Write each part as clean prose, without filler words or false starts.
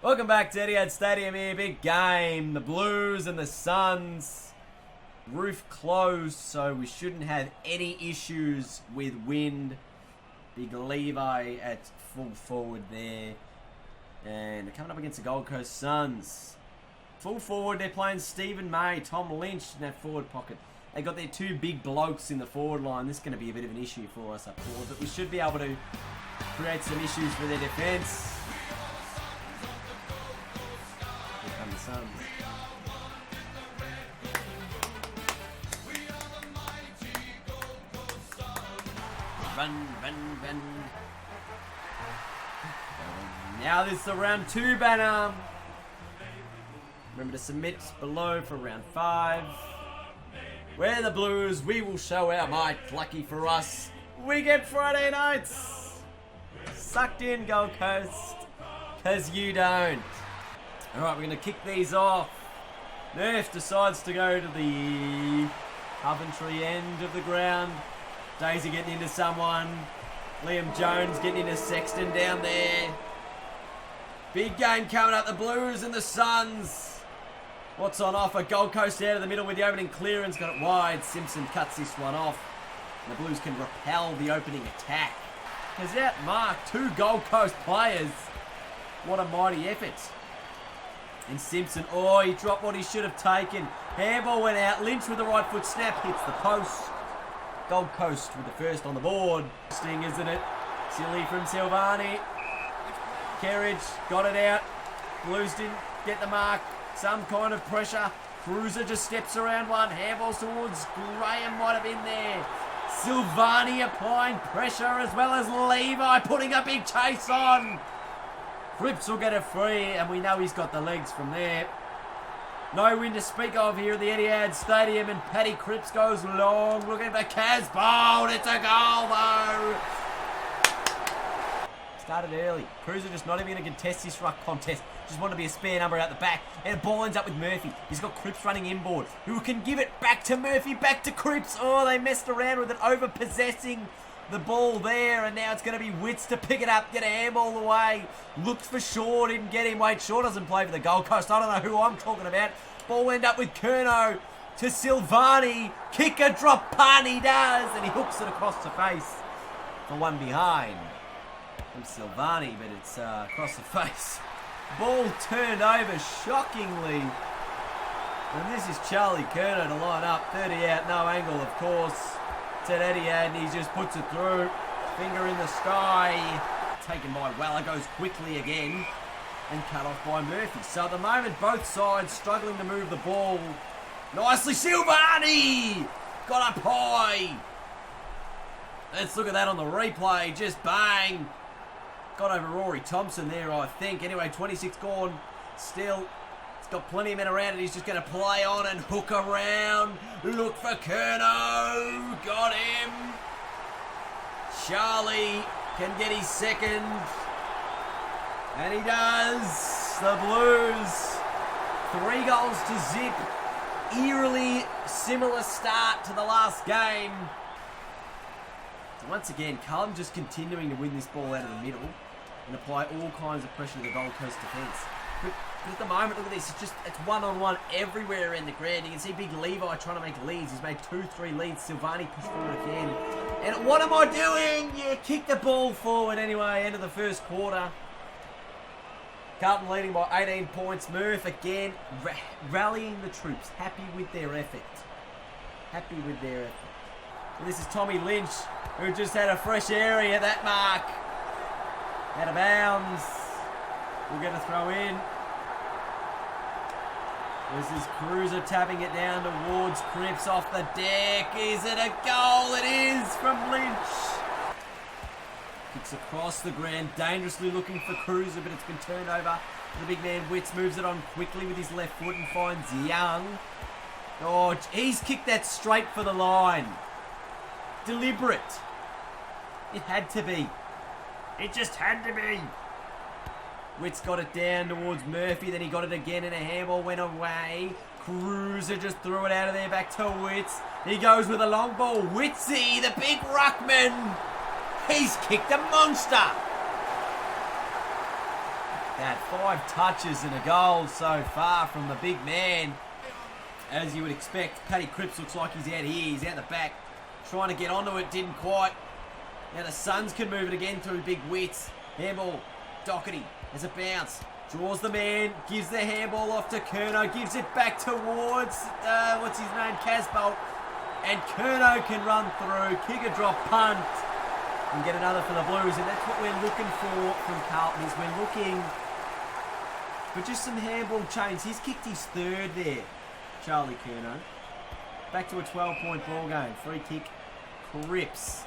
Welcome back to Etihad Stadium here. Big game. The Blues and the Suns. Roof closed, so we shouldn't have any issues with wind. Big Levi at full forward there. And they're coming up against the Gold Coast Suns. Full forward, they're playing Stephen May, Tom Lynch in that forward pocket. They got their two big blokes in the forward line. This is going to be a bit of an issue for us up forward, but we should be able to create some issues for their defence. Here come the Suns. Run. Now this is the round 2 banner. Remember to submit below for round 5. We're the Blues. We will show our might. Lucky for us, we get Friday nights. Sucked in, Gold Coast, because you don't. Alright, we're going to kick these off. Nerf decides to go to the Coventry end of the ground. Daisy getting into someone. Liam Jones getting into Sexton down there. Big game coming up. The Blues and the Suns. What's on offer? Gold Coast out of the middle with the opening clearance. Got it wide. Simpson cuts this one off. And the Blues can repel the opening attack. Has outmarked 2 Gold Coast players. What a mighty effort. And Simpson, he dropped what he should have taken. Handball went out. Lynch with the right foot snap. Hits the post. Gold Coast with the first on the board. Sting, isn't it? Silly from Silvani. Kerridge got it out. Blues didn't get the mark. Some kind of pressure. Cruiser just steps around one. Handballs towards Graham, might have been there. Silvani applying pressure as well as Levi putting a big chase on. Cripps will get it free, and we know he's got the legs from there. No wind to speak of here at the Etihad Stadium, and Paddy Cripps goes long, looking for Kaz Bold. It's a goal though. Started early. Cruiser just not even going to contest this ruck contest. Just wanted to be a spare number out the back. And the ball ends up with Murphy. He's got Cripps running inboard. Who can give it back to Murphy, back to Cripps. Oh, they messed around with it, over-possessing the ball there. And now it's going to be Witts to pick it up, get a handball away. Looked for Shaw, didn't get him. Wade Shaw doesn't play for the Gold Coast. I don't know who I'm talking about. Ball end up with Curnow to Silvani. Kicker drop punt, he does. And he hooks it across the face for one behind. From Silvani, but it's across the face. Ball turned over shockingly. And this is Charlie Curnow to line up. 30 out, no angle, of course. It's at Etihad, and he just puts it through. Finger in the sky. Taken by Weller, goes quickly again. And cut off by Murphy. So at the moment, both sides struggling to move the ball. Nicely, Silvani! Got up high. Let's look at that on the replay. Just bang. Got over Rory Thompson there, I think. Anyway, 26 gone. Still, it's got plenty of men around it. He's just going to play on and hook around. Look for Curnow. Got him. Charlie can get his second. And he does. The Blues, 3 goals to zip. Eerily similar start to the last game. Once again, Carlton just continuing to win this ball out of the middle and apply all kinds of pressure to the Gold Coast defence. But at the moment, look at this, it's one-on-one everywhere in the ground. You can see Big Levi trying to make leads. He's made 2-3 leads. Silvani pushed forward again. And what am I doing? Yeah, kick the ball forward anyway, end of the first quarter. Carlton leading by 18 points. Murph again rallying the troops. Happy with their effort. Happy with their effort. And this is Tommy Lynch, who just had a fresh area at that mark. Out of bounds. We'll get a throw in. This is Cruiser tapping it down towards Cripps off the deck. Is it a goal? It is from Lynch. Kicks across the ground, dangerously looking for Cruiser, but it's been turned over. The big man Witts moves it on quickly with his left foot and finds Young. Oh, he's kicked that straight for the line. Deliberate. It had to be. It just had to be. Witts got it down towards Murphy, then he got it again and a handball went away. Cruiser just threw it out of there back to Witts. He goes with a long ball. Witsy, the big ruckman. He's kicked a monster. that. 5 touches and a goal so far from the big man. As you would expect, Paddy Cripps looks like he's out here. He's out the back. Trying to get onto it, didn't quite. Now the Suns can move it again through big wits. Handball, Doherty has a bounce. Draws the man, gives the handball off to Curnow, gives it back towards, what's his name, Casbolt. And Curnow can run through, kick a drop punt, and get another for the Blues. And that's what we're looking for from Carlton, is we're looking for just some handball change. He's kicked his 3rd there, Charlie Curnow. Back to a 12-point ball game. Free kick, Cripps.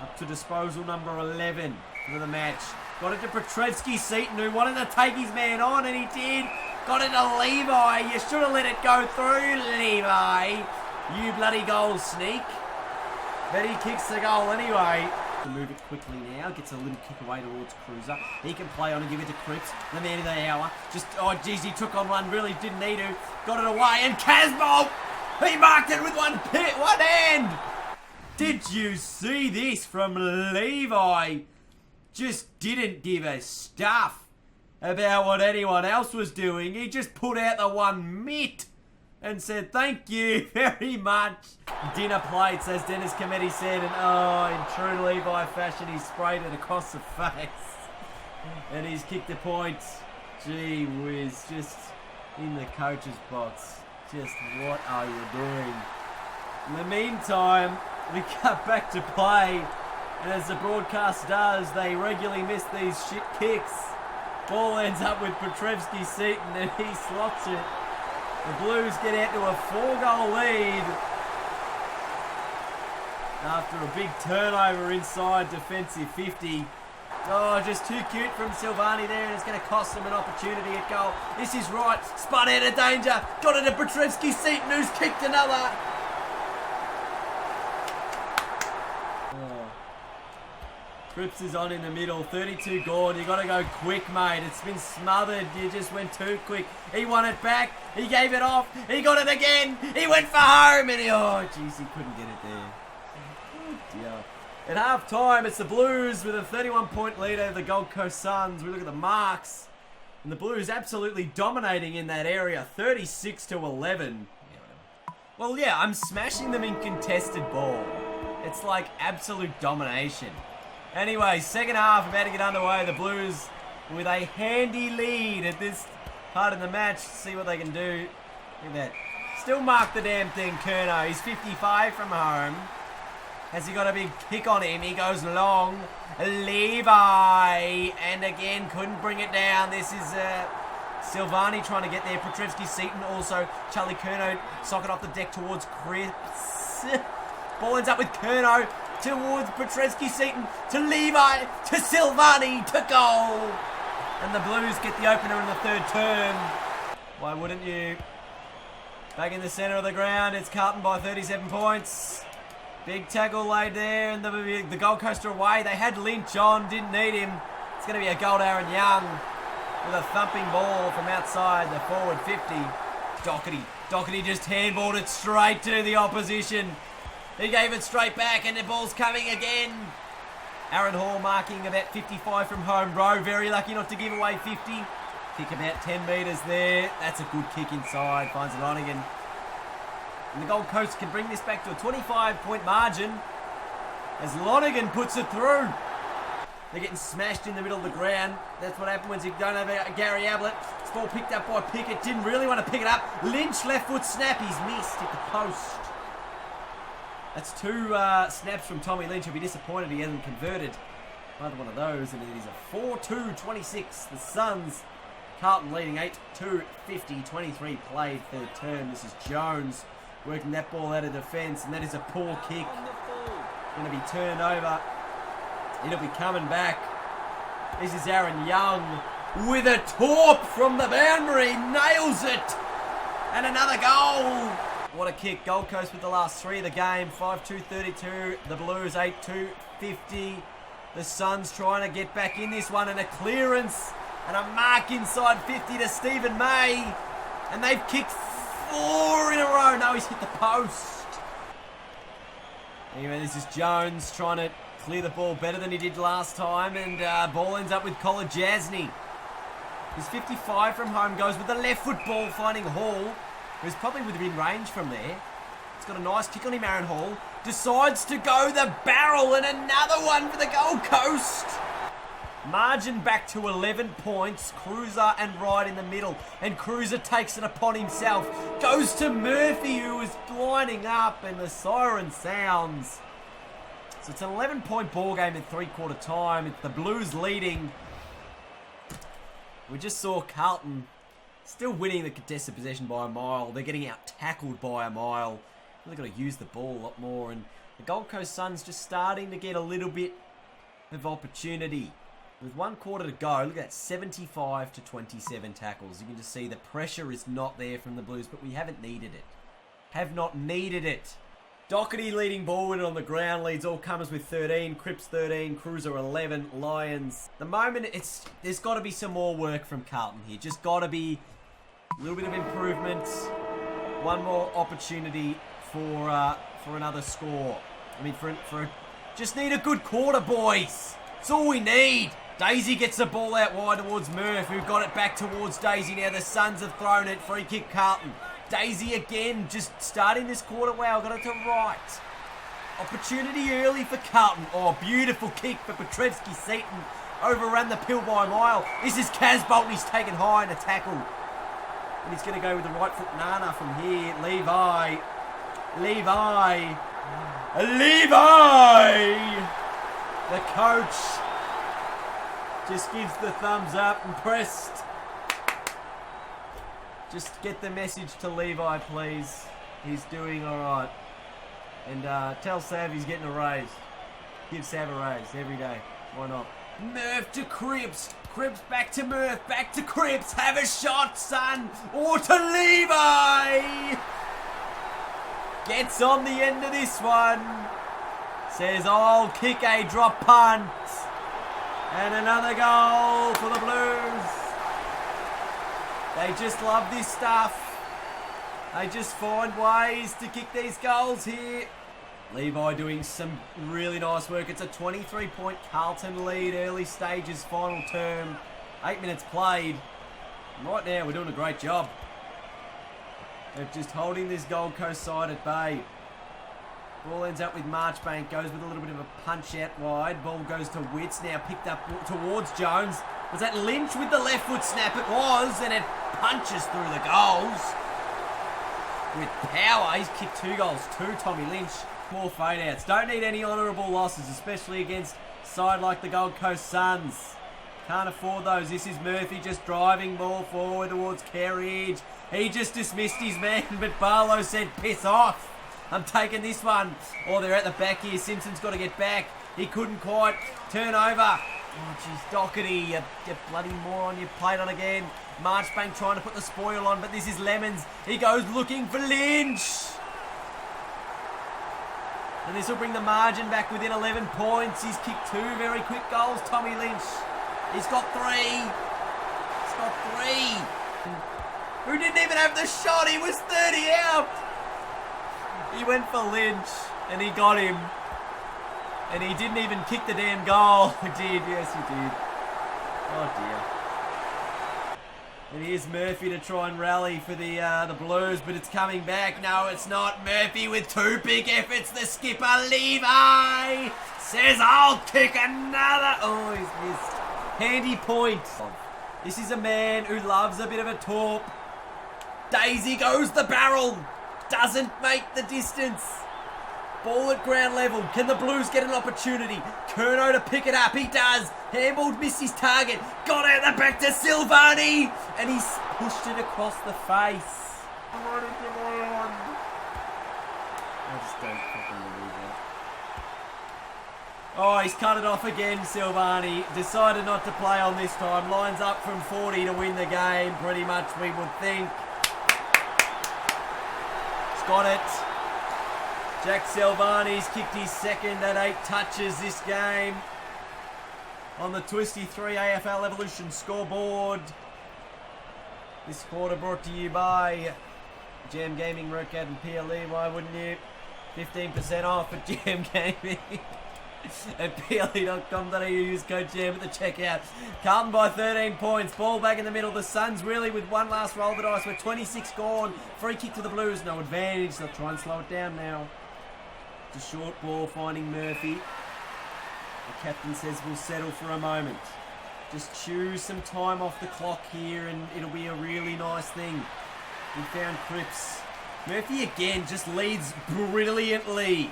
Up to disposal number 11 for the match. Got it to Petrevsky-Seton, who wanted to take his man on, and he did. Got it to Levi. You should have let it go through, Levi. You bloody goal sneak. But he kicks the goal anyway. To move it quickly now. Gets a little kick away towards Cruiser. He can play on and give it to Cripps. The man of the hour. Just, oh jeez, he took on one. Really didn't need to. Got it away. And Casbolt, he marked it with one hand. Did you see this from Levi? Just didn't give a stuff about what anyone else was doing. He just put out the one mitt and said, thank you very much. Dinner plates, as Dennis Cometti said, and oh, in true Levi fashion, he sprayed it across the face. And he's kicked a point. Gee whiz, just in the coach's box. Just what are you doing? In the meantime, we cut back to play. And as the broadcast does, they regularly miss these shit kicks. Ball ends up with Petrevsky-Seton and he slots it. The Blues get out to a 4-goal lead after a big turnover inside defensive 50. Oh, just too cute from Silvani there, and it's going to cost them an opportunity at goal. This is right. Spun out of danger. Got it to Petrevsky-Seton, who's kicked another. Cripps is on in the middle, 32 gone. You got to go quick, mate. It's been smothered. You just went too quick. He won it back. He gave it off. He got it again. He went for home, and oh, jeez, he couldn't get it there. Oh, dear. At half-time, it's the Blues with a 31-point lead over the Gold Coast Suns. We look at the marks, and the Blues absolutely dominating in that area, 36-11. Well, yeah, I'm smashing them in contested ball. It's like absolute domination. Anyway, second half about to get underway. The Blues with a handy lead at this part of the match. See what they can do. Look at that. Still mark the damn thing, Curnow. He's 55 from home. Has he got a big kick on him? He goes long. Levi. And again, couldn't bring it down. This is Silvani trying to get there. Petrevsky-Seton also. Charlie Curnow socket off the deck towards Cripps. Ball ends up with Curnow. Towards Petrevsky-Seton, to Levi, to Silvani, to goal. And the Blues get the opener in the 3rd term. Why wouldn't you? Back in the centre of the ground, it's Carlton by 37 points. Big tackle laid there, and the Gold Coast are away. They had Lynch on, didn't need him. It's going to be a goal to Aaron Young with a thumping ball from outside the forward 50. Doherty just handballed it straight to the opposition. He gave it straight back, and the ball's coming again. Aaron Hall marking about 55 from home row. Very lucky not to give away 50. Kick about 10 metres there. That's a good kick inside. Finds Lonergan. And the Gold Coast can bring this back to a 25-point margin as Lonergan puts it through. They're getting smashed in the middle of the ground. That's what happens when you don't have Gary Ablett. This ball picked up by Pickett. Didn't really want to pick it up. Lynch, left foot snap. He's missed at the post. That's 2 snaps from Tommy Lynch. He'll be disappointed he hasn't converted either one of those. And it is a 4-2-26. The Suns, Carlton leading 8-2-50. 23 played 3rd term. This is Jones working that ball out of defence. And that is a poor kick. Going to be turned over. It'll be coming back. This is Aaron Young with a torp from the boundary. Nails it. And another goal. What a kick. Gold Coast with the last 3 of the game. 5-2-32. The Blues 8-2-50. The Suns trying to get back in this one. And a clearance. And a mark inside 50 to Stephen May. And they've kicked 4 in a row. No, he's hit the post. Anyway, this is Jones trying to clear the ball better than he did last time. And ball ends up with Colin Jasny. His 55 from home goes with the left foot ball, finding Hall, who's probably within range from there. He's got a nice kick on him, Aaron Hall. Decides to go the barrel, and another one for the Gold Coast. Margin back to 11 points. Cruiser and Wright in the middle. And Cruiser takes it upon himself. Goes to Murphy, who is lining up, and the siren sounds. So it's an 11-point ball game in three-quarter time. It's the Blues leading. We just saw Carlton still winning the contested possession by a mile. They're getting out-tackled by a mile. They've got to use the ball a lot more. And the Gold Coast Suns just starting to get a little bit of opportunity. With 1 quarter to go, look at that, 75 to 27 tackles. You can just see the pressure is not there from the Blues, but we haven't needed it. Have not needed it. Doherty leading ball winner on the ground, leads all comers with 13, Cripps 13, Cruiser 11, Lions. The moment, there's got to be some more work from Carlton here. Just got to be a little bit of improvement. One more opportunity for another score. I mean, just need a good quarter, boys. That's all we need. Daisy gets the ball out wide towards Murph, who got it back towards Daisy. Now the Suns have thrown it. Free kick, Carlton. Daisy again, just starting this quarter. Wow, got it to right. Opportunity early for Carlton. Oh, beautiful kick for Petrevski-Seton. Overrun the pill by a mile. This is Kaz Bolton. He's taken high in a tackle. And he's going to go with the right foot Nana from here. Levi. The coach just gives the thumbs up. Impressed. Just get the message to Levi, please. He's doing all right. And tell Sav he's getting a raise. Give Sav a raise every day. Why not? Murph to Cripps. Cripps back to Murph. Back to Cripps. Have a shot, son. Or to Levi. Gets on the end of this one. Says, I'll kick a drop punt. And another goal for the Blues. They just love this stuff. They just find ways to kick these goals here. Levi doing some really nice work. It's a 23-point Carlton lead, early stages, final term. 8 minutes played. Right now, we're doing a great job of just holding this Gold Coast side at bay. Ball ends up with Marchbank, goes with a little bit of a punch out wide. Ball goes to Witts, now picked up towards Jones. Was that Lynch with the left foot snap? It was, and it punches through the goals. With power, he's kicked 2 goals, 2 Tommy Lynch. More fade outs. Don't need any honourable losses, especially against a side like the Gold Coast Suns. Can't afford those. This is Murphy just driving ball forward towards Kerridge. He just dismissed his man, but Barlow said, piss off. I'm taking this one. Oh, they're at the back here. Simpson's got to get back. He couldn't quite turn over. Oh, jeez, Doherty, you bloody moron. You played on again. Marchbank trying to put the spoil on, but this is Lemons. He goes looking for Lynch. And this will bring the margin back within 11 points. He's kicked 2 very quick goals, Tommy Lynch. He's got 3. He's got 3. Who didn't even have the shot? He was 30 out. He went for Lynch, and he got him. And he didn't even kick the damn goal. He did, yes he did. Oh dear. And here's Murphy to try and rally for the Blues, but it's coming back. No, it's not. Murphy with 2 big efforts. The skipper, Levi, says, I'll kick another. Oh, he's missed. Handy point. This is a man who loves a bit of a torp. Daisy goes the barrel. Doesn't make the distance. Ball at ground level. Can the Blues get an opportunity? Curnow to pick it up. He does. Handballed, missed his target. Got out the back to Silvani. And he's pushed it across the face. I just don't fucking believe that. Oh, he's cut it off again, Silvani. Decided not to play on this time. Lines up from 40 to win the game, pretty much, we would think. He's got it. Jack Silvani's kicked his second at 8 touches this game. On the Twisty 3 AFL Evolution scoreboard. This quarter brought to you by Jam Gaming, Rocat and PLE. Why wouldn't you? 15% off at Jam Gaming. at PLE.com.au. Use code JAM at the checkout. Carlton by 13 points. Ball back in the middle. The Suns really with one last roll of the dice. We're 26 gone. Free kick to the Blues. No advantage. They'll try and slow it down now. It's a short ball finding Murphy. The captain says we'll settle for a moment. Just choose some time off the clock here and it'll be a really nice thing. We found Cripps. Murphy again just leads brilliantly.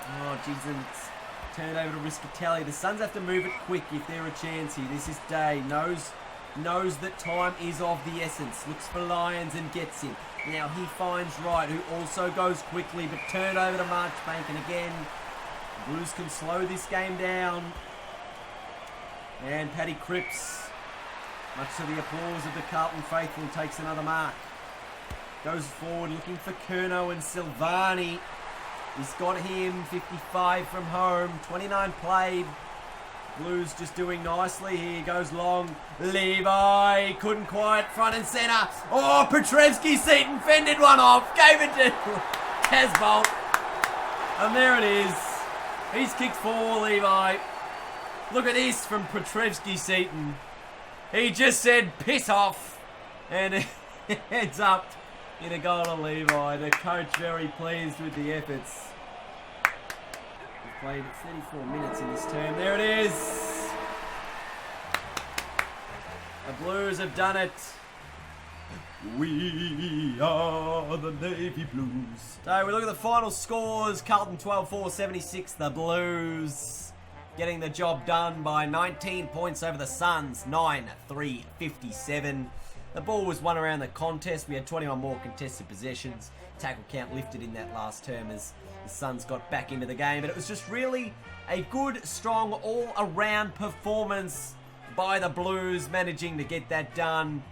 Oh, jeez, and it's turned over to Riscatelli. The Suns have to move it quick if they're a chance here. This is Day. Knows that time is of the essence. Looks for Lyons and gets him. Now he finds Wright, who also goes quickly, but turned over to Marchbank. And again, Blues can slow this game down. And Paddy Cripps, much to the applause of the Carlton faithful, takes another mark. Goes forward looking for Curnow and Silvani. He's got him 55 from home, 29 played. Blues just doing nicely here. Goes long. Levi couldn't quite front and centre. Oh, Petrevsky-Seton fended one off. Gave it to Casbolt. And there it is. He's kicked 4, Levi. Look at this from Petrevsky-Seton. He just said, piss off. And it heads up in a goal to Levi. The coach very pleased with the efforts. We've played 34 minutes in this term. There it is. The Blues have done it. We are the Navy Blues. So we look at the final scores. Carlton 12-4, 76. The Blues getting the job done by 19 points over the Suns, 9-3, 57. The ball was won around the contest. We had 21 more contested possessions. Tackle count lifted in that last term as the Suns got back into the game. But it was just really a good, strong, all-around performance by the Blues, managing to get that done.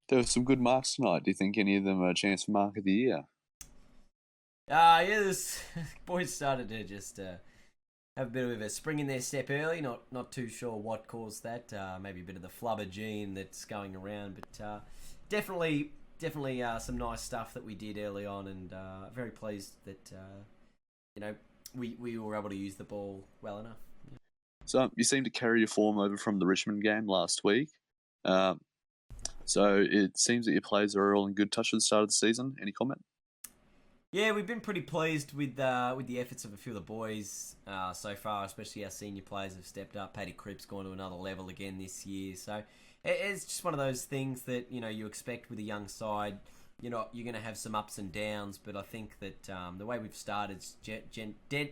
There were some good marks tonight. Do you think any of them are a chance for mark of the year? Yeah, this boys started to just have a bit of a spring in their step early. Not too sure what caused that. Maybe a bit of the flubber gene that's going around, but definitely some nice stuff that we did early on, and very pleased that we were able to use the ball well enough. Yeah. So you seem to carry your form over from the Richmond game last week. So it seems that your players are all in good touch at the start of the season. Any comment? Yeah, we've been pretty pleased with the efforts of a few of the boys so far, especially our senior players have stepped up. Paddy Cripps gone to another level again this year. So it's just one of those things that, you expect with a young side. You're going to have some ups and downs, but I think that the way we've started has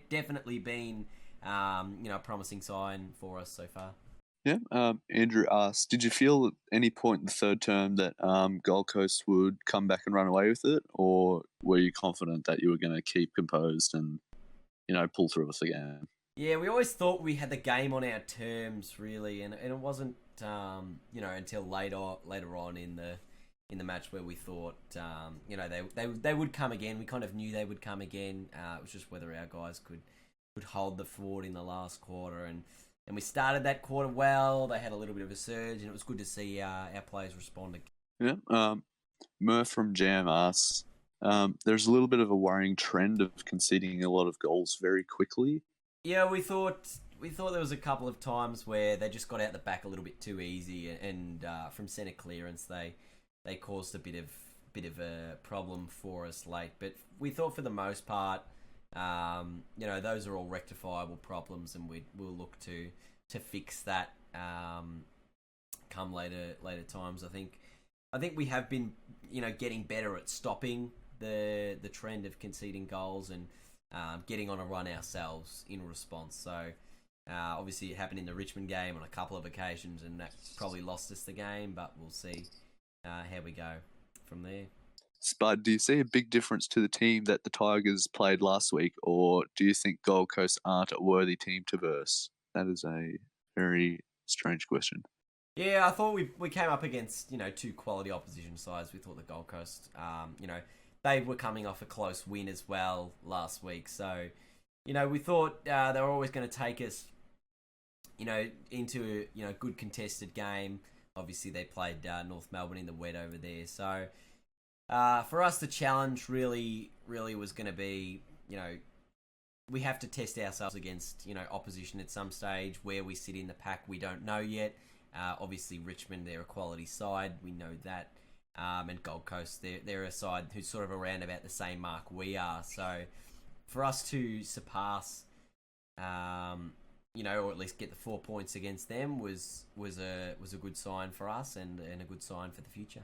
definitely been a promising sign for us so far. Yeah. Andrew asked, did you feel at any point in the third term that Gold Coast would come back and run away with it, or were you confident that you were going to keep composed and, pull through with the game? Yeah, we always thought we had the game on our terms, really, and it wasn't, until later on in the match where we thought, they would come again. We kind of knew they would come again. It was just whether our guys could hold the fort in the last quarter, and we started that quarter well. They had a little bit of a surge, and it was good to see our players respond. Yeah. Murph from Jam asks, there's a little bit of a worrying trend of conceding a lot of goals very quickly. Yeah, we thought there was a couple of times where they just got out the back a little bit too easy, and from centre clearance they caused a bit of a problem for us late. But we thought for the most part, those are all rectifiable problems, and we'll look to fix that come later times. I think we have been getting better at stopping the trend of conceding goals and getting on a run ourselves in response. So obviously it happened in the Richmond game on a couple of occasions, and that probably lost us the game. But we'll see how we go from there. Spud, do you see a big difference to the team that the Tigers played last week, or do you think Gold Coast aren't a worthy team to verse? That is a very strange question. Yeah, I thought we came up against, two quality opposition sides. We thought the Gold Coast, they were coming off a close win as well last week. So, we thought they were always going to take us, into a good contested game. Obviously, they played North Melbourne in the wet over there. So, for us, the challenge really was going to be, we have to test ourselves against, opposition at some stage. Where we sit in the pack, we don't know yet. Obviously, Richmond, they're a quality side. We know that. And Gold Coast, they're a side who's sort of around about the same mark we are. So for us to surpass, or at least get the 4 points against them was a good sign for us and a good sign for the future.